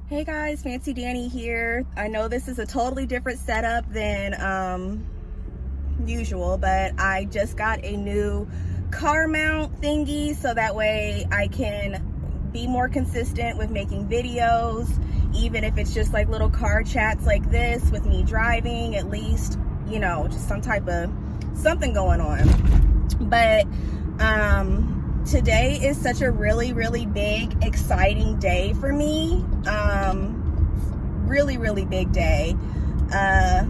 Hey guys, Fancy Danny here. I know this is a totally different setup than usual, but I just got a new car mount thingy so that way I can be more consistent with making videos, even if it's just like little car chats like this with me driving, at least, you know, just some type of something going on. But today is such a really big, exciting day for me. Really big day. And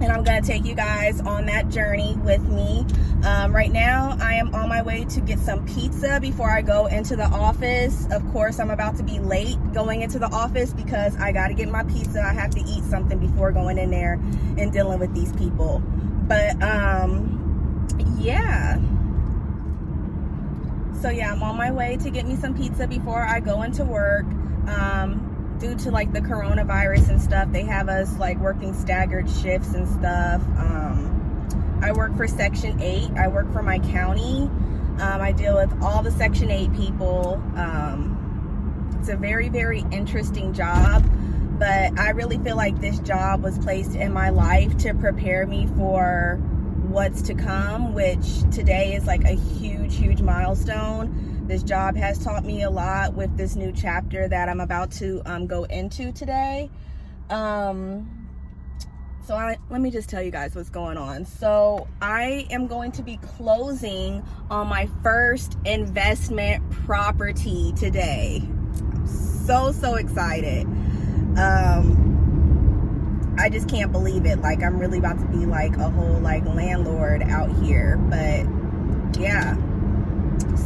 I'm gonna take you guys on that journey with me. Right now, I am on my way to get some pizza before I go into the office. Of course, I'm about to be late going into the office because I gotta get my pizza. I have to eat something before going in there and dealing with these people. But, yeah. So yeah, I'm on my way to get me some pizza before I go into work. Due to like the coronavirus and stuff, they have us like working staggered shifts and stuff. I work for Section 8. I work for my county. I deal with all the Section 8 people. It's a very interesting job, but I really feel like this job was placed in my life to prepare me for what's to come, which today is like a huge milestone. This job has taught me a lot with this new chapter that I'm about to go into today. Let me just tell you guys what's going on. So I am going to be closing on my first investment property today. I'm so excited. I just can't believe it. Like, I'm really about to be like a whole like landlord out here. But yeah,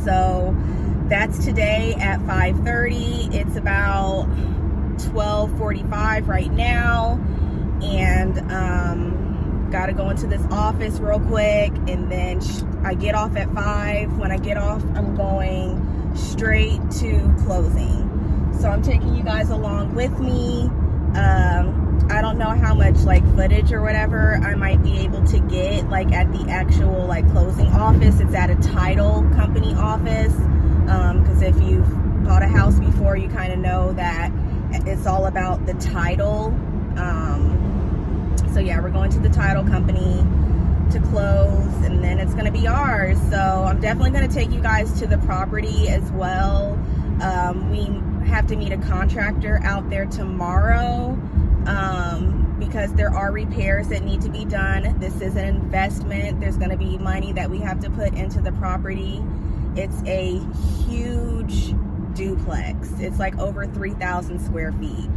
so that's today at 5:30. It's about 12:45 right now, and gotta go into this office real quick, and then I get off at 5. When I get off, I'm going straight to closing. So I'm taking you guys along with me. I don't know how much like footage or whatever I might be able to get like at the actual like closing office. It's at a title company office, because if you've bought a house before, you kind of know that it's all about the title. So yeah, we're going to the title company to close, and then it's going to be ours. So I'm definitely going to take you guys to the property as well. We have to meet a contractor out there tomorrow, because there are repairs that need to be done. This is an investment. There's going to be money that we have to put into the property. It's a huge duplex. It's like over 3,000 square feet.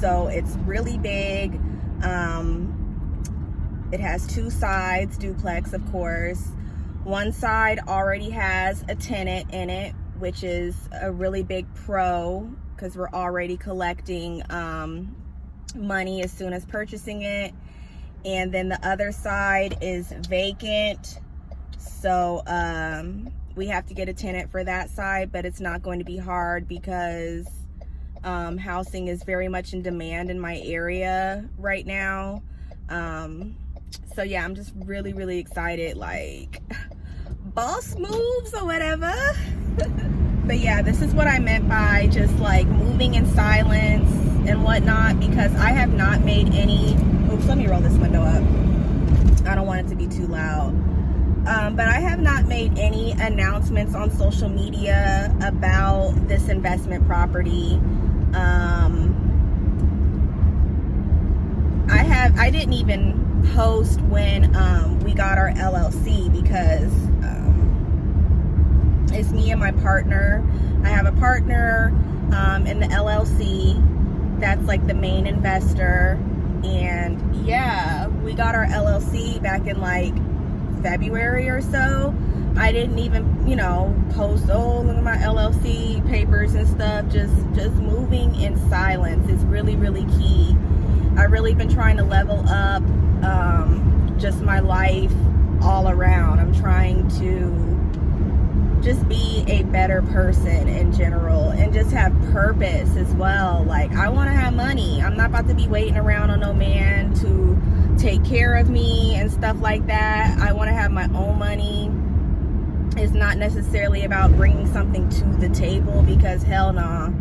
So it's really big. It has 2 sides, duplex, of course. One side already has a tenant in it, which is a really big pro because we're already collecting money as soon as purchasing it. And then the other side is vacant. So we have to get a tenant for that side, but it's not going to be hard because housing is very much in demand in my area right now. So yeah, I'm just really excited, like boss moves or whatever. But yeah, this is what I meant by just like moving in silence and whatnot, because I have not made any, oops, let me roll this window up. I don't want it to be too loud. But I have not made any announcements on social media about this investment property. I didn't even post when we got our LLC, because it's me and my partner. I have a partner in the LLC that's like the main investor. And yeah, we got our LLC back in like February or so. I didn't even, you know, post, oh, look at my LLC papers and stuff. Just moving in silence is really key. I've really been trying to level up just my life all around. I'm trying to just be a better person in general and just have purpose as well. Like, I want to have money. I'm not about to be waiting around on no man to take care of me and stuff like that. I want to have my own money. It's not necessarily about bringing something to the table, because hell no.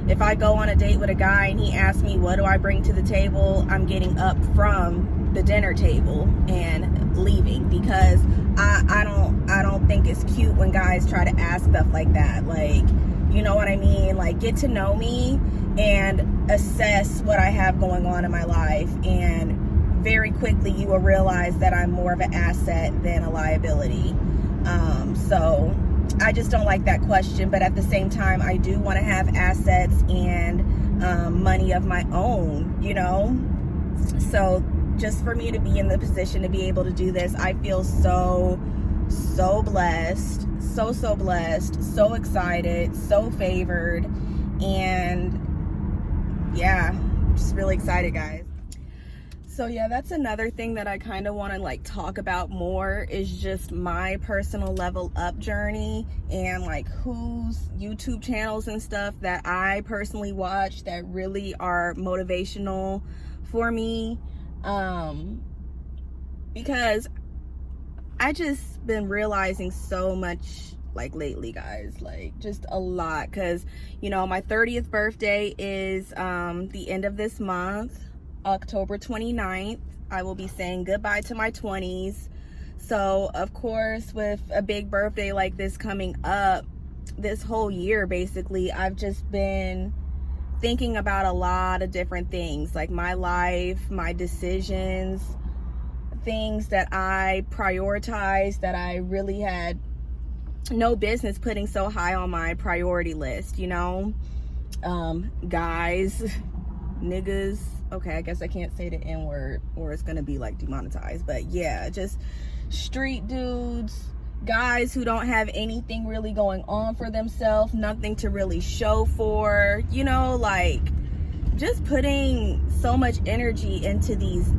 If I go on a date with a guy and he asks me, what do I bring to the table? I'm getting up from the dinner table and leaving, because I don't think it's cute when guys try to ask stuff like that. Like, you know what I mean? Like, get to know me and assess what I have going on in my life, and very quickly you will realize that I'm more of an asset than a liability. So I just don't like that question, but at the same time, I do want to have assets and money of my own, you know? So just for me to be in the position to be able to do this, I feel so blessed, so blessed, so excited, so favored, and yeah, just really excited, guys. So yeah, that's another thing that I kind of want to like talk about more, is just my personal level up journey, and like whose YouTube channels and stuff that I personally watch that really are motivational for me, because I just been realizing so much like lately, guys, like just a lot, because you know my 30th birthday is the end of this month, October 29th. I will be saying goodbye to my 20s. So of course, with a big birthday like this coming up, this whole year basically, I've just been thinking about a lot of different things, like my life, my decisions, things that I prioritized that I really had no business putting so high on my priority list, you know? Guys, niggas, okay, I guess I can't say the N-word or it's gonna be like demonetized, but yeah, just street dudes, guys who don't have anything really going on for themselves, nothing to really show for, you know, like just putting so much energy into these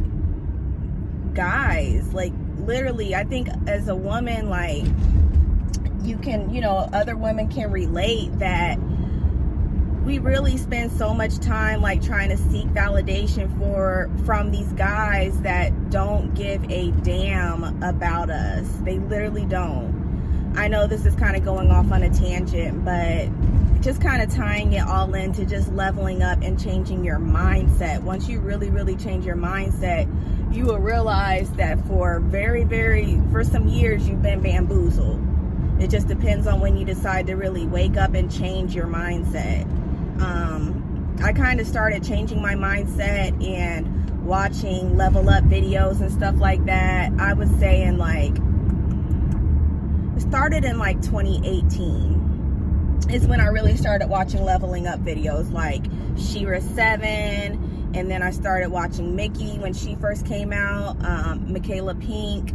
guys. Like literally, I think as a woman, like you can, you know, other women can relate that we really spend so much time like trying to seek validation from these guys that don't give a damn about us. They literally don't. I know this is kind of going off on a tangent, but just kind of tying it all into just leveling up and changing your mindset. Once you really change your mindset, you will realize that for for some years you've been bamboozled. It just depends on when you decide to really wake up and change your mindset. I kind of started changing my mindset and watching level up videos and stuff like that. I would say in like, it started in like 2018 is when I really started watching leveling up videos, like Shira 7, and then I started watching Mickey when she first came out, Michaela Pink,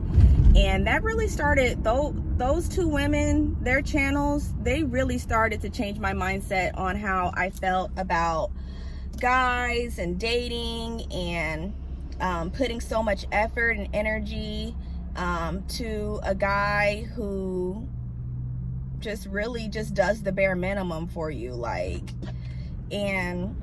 and that really started, those two women, their channels, they really started to change my mindset on how I felt about guys and dating, and putting so much effort and energy to a guy who just really just does the bare minimum for you. Like, and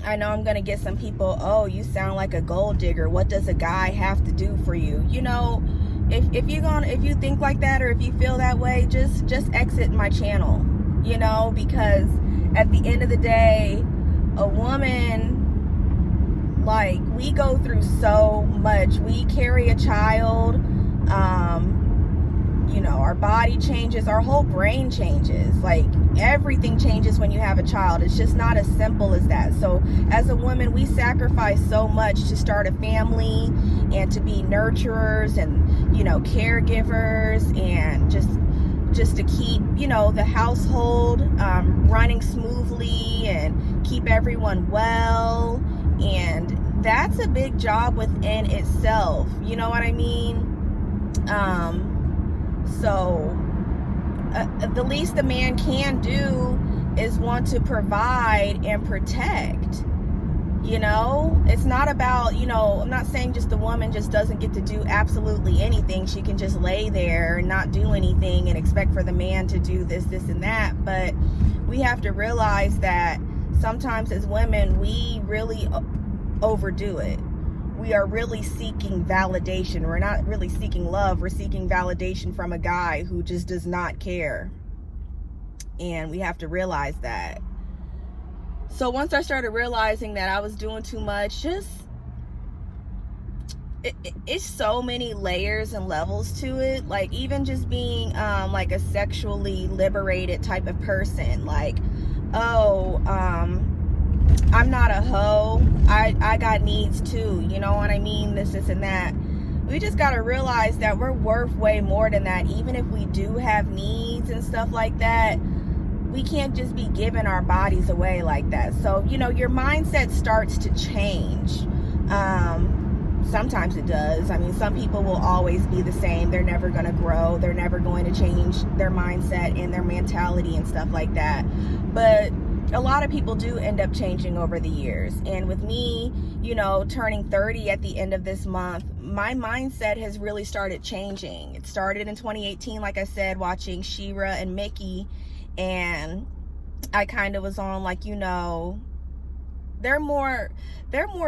I know I'm gonna get some people, oh, you sound like a gold digger, what does a guy have to do for you? You know, if you think like that, or if you feel that way, just exit my channel, you know, because at the end of the day, a woman, like, we go through so much. We carry a child, you know, our body changes, our whole brain changes, like everything changes when you have a child. It's just not as simple as that. So as a woman, we sacrifice so much to start a family and to be nurturers and, you know, caregivers, and just to keep, you know, the household running smoothly and keep everyone well. And that's a big job within itself, you know what I mean? So the least a man can do is want to provide and protect. You know, it's not about, you know, I'm not saying just the woman just doesn't get to do absolutely anything. She can just lay there and not do anything and expect for the man to do this and that. But we have to realize that sometimes as women, we really overdo it. We are really seeking validation. We're not really seeking love. We're seeking validation from a guy who just does not care. And we have to realize that. So once I started realizing that I was doing too much, it's so many layers and levels to it. Like, even just being like a sexually liberated type of person, like, oh, I'm not a hoe, I got needs too, you know what I mean, this and that. We just got to realize that we're worth way more than that. Even if we do have needs and stuff like that, we can't just be giving our bodies away like that. So, you know, your mindset starts to change. Sometimes it does. I mean, some people will always be the same. They're never going to grow. They're never going to change their mindset and their mentality and stuff like that. But a lot of people do end up changing over the years. And with me, you know, turning 30 at the end of this month, my mindset has really started changing. It started in 2018, like I said, watching Shira and Mickey. And I kind of was on, like, you know, they're more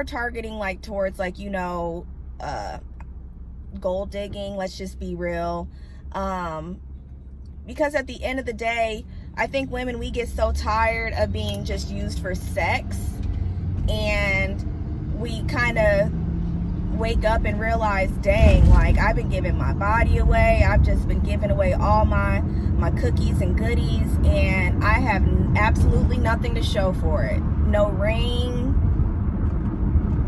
targeting, like, towards, like, you know, gold digging, let's just be real. Because at the end of the day, I think women, we get so tired of being just used for sex, and we kind of wake up and realize, dang, like, I've been giving my body away. I've just been giving away all my cookies and goodies, and I have absolutely nothing to show for it. No ring,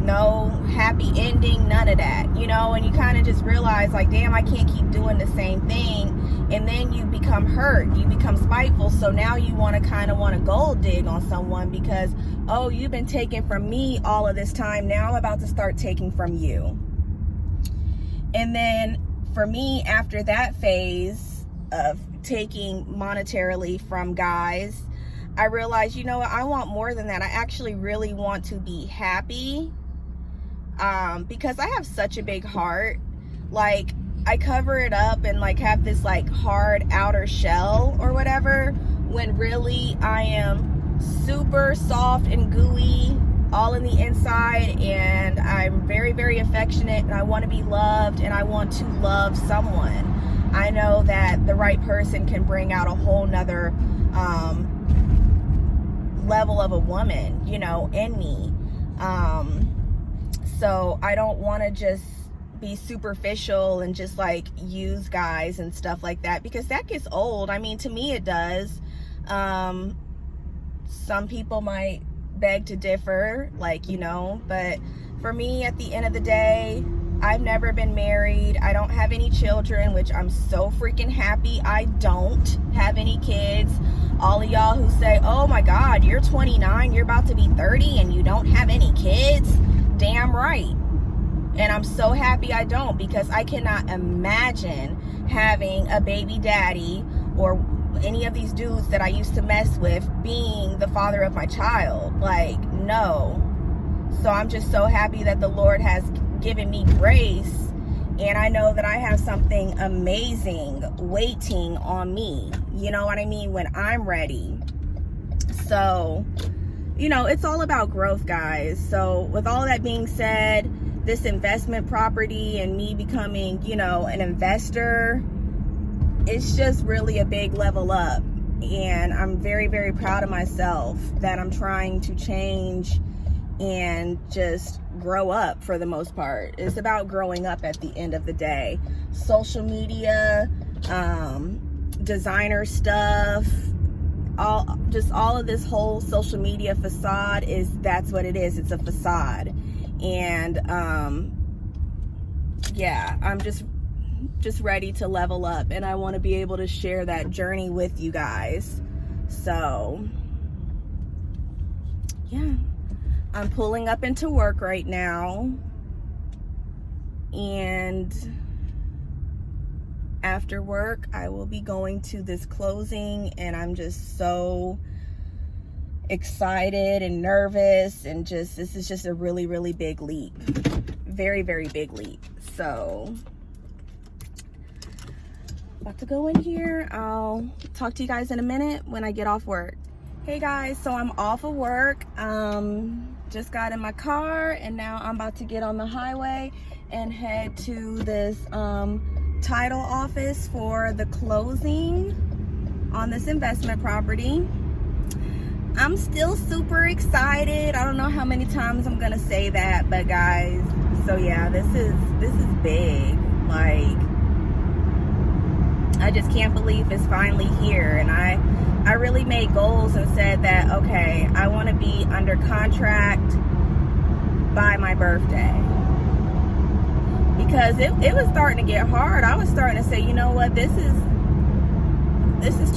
no happy ending, none of that, you know. And you kind of just realize, like, damn, I can't keep doing the same thing. And then you become hurt, you become spiteful, so now you want to gold dig on someone because, oh, you've been taking from me all of this time, now I'm about to start taking from you. And then for me, after that phase of taking monetarily from guys, I realized, you know what, I want more than that. I actually really want to be happy, because I have such a big heart. Like, I cover it up and, like, have this, like, hard outer shell or whatever, when really I am super soft and gooey all in the inside, and I'm very, very affectionate, and I want to be loved, and I want to love someone. I know that the right person can bring out a whole nother level of a woman, you know, in me. So I don't want to just be superficial and just, like, use guys and stuff like that, because that gets old. I mean, to me it does. Some people might beg to differ, like, you know, but for me, at the end of the day, I've never been married. I don't have any children, which I'm so freaking happy I don't have any kids. All of y'all who say, oh my God, you're 29, you're about to be 30 and you don't have any kids, damn right. And I'm so happy I don't, because I cannot imagine having a baby daddy or any of these dudes that I used to mess with being the father of my child. Like, no. So I'm just so happy that the Lord has given me grace, and I know that I have something amazing waiting on me, you know what I mean, when I'm ready. So, you know, it's all about growth, guys. So with all that being said, this investment property and me becoming, you know, an investor, it's just really a big level up. And I'm very, very proud of myself that I'm trying to change and just grow up for the most part. It's about growing up at the end of the day. Social media, designer stuff, all of this whole social media facade that's what it is. It's a facade. And yeah, I'm just ready to level up, and I want to be able to share that journey with you guys. So yeah, I'm pulling up into work right now, and after work I will be going to this closing, and I'm just so excited and nervous, and this is just a really, really big leap. Very, very big leap. So about to go in here. I'll talk to you guys in a minute when I get off work. Hey guys, so I'm off of work. Just got in my car, and now I'm about to get on the highway and head to this title office for the closing on this investment property. I'm still super excited. I don't know how many times I'm gonna say that, but guys, so yeah, this is big. Like, I just can't believe it's finally here. And I really made goals and said that, okay, I want to be under contract by my birthday, because it was starting to get hard. I was starting to say, you know what, this is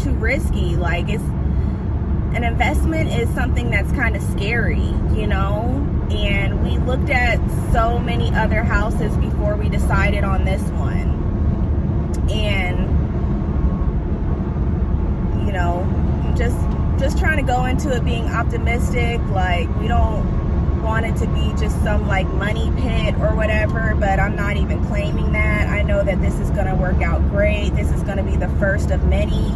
too risky. Like, an investment is something that's kind of scary, you know? And we looked at so many other houses before we decided on this one. And, you know, just trying to go into it being optimistic. Like, we don't want it to be just some like money pit or whatever, but I'm not even claiming that. I know that this is going to work out great. This is going to be the first of many.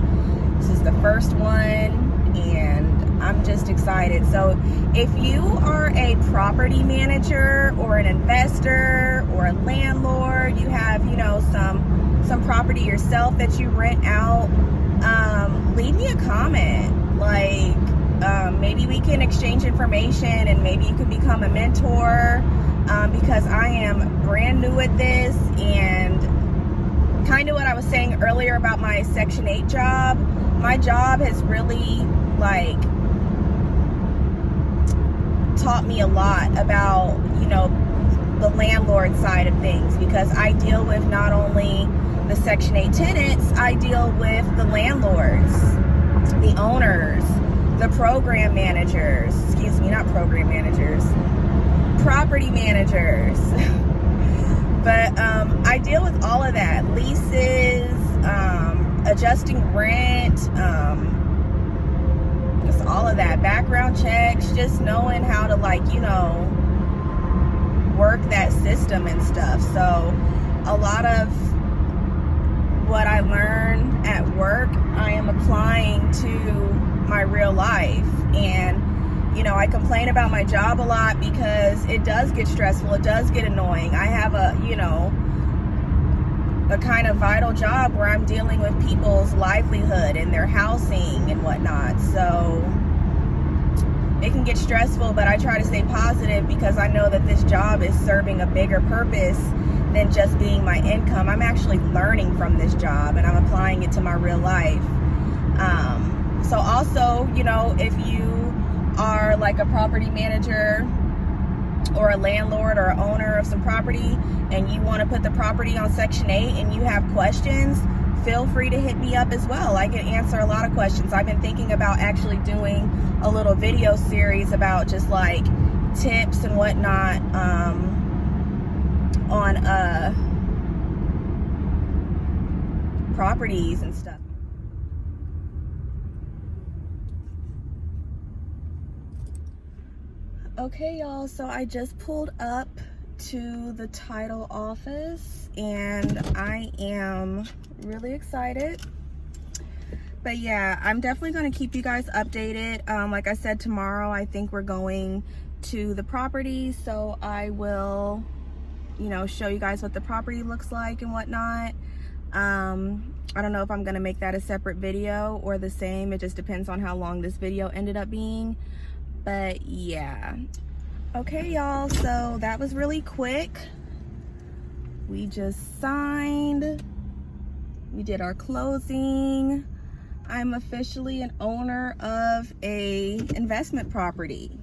This is the first one. And I'm just excited. So if you are a property manager or an investor or a landlord, you have, you know, some property yourself that you rent out, leave me a comment. Like, maybe we can exchange information and maybe you can become a mentor, because I am brand new at this. And kind of what I was saying earlier about my Section 8 job, my job has really like taught me a lot about, you know, the landlord side of things, because I deal with not only the Section 8 tenants, I deal with the landlords, the owners, the program managers, property managers. But I deal with all of that, leases, adjusting rent, just all of that, background checks, just knowing how to, like, you know, work that system and stuff. So a lot of what I learned at work, I am applying to my real life. And, you know, I complain about my job a lot because it does get stressful. It does get annoying. I have a, you know, a kind of vital job where I'm dealing with people's livelihood and their housing and whatnot. So it can get stressful, but I try to stay positive because I know that this job is serving a bigger purpose than just being my income. I'm actually learning from this job and I'm applying it to my real life. So also, you know, if you are like a property manager or a landlord or owner of some property and you want to put the property on Section 8 and you have questions, feel free to hit me up as well. I can answer a lot of questions. I've been thinking about actually doing a little video series about just like tips and whatnot on properties and stuff. Okay, y'all, so I just pulled up to the title office and I am really excited. But yeah, I'm definitely going to keep you guys updated. Like I said, tomorrow I think we're going to the property, so I will, you know, show you guys what the property looks like and whatnot. I don't know if I'm going to make that a separate video or the same. It just depends on how long this video ended up being. But yeah. Okay, y'all, so that was really quick. We just signed. We did our closing. I'm officially an owner of a investment property.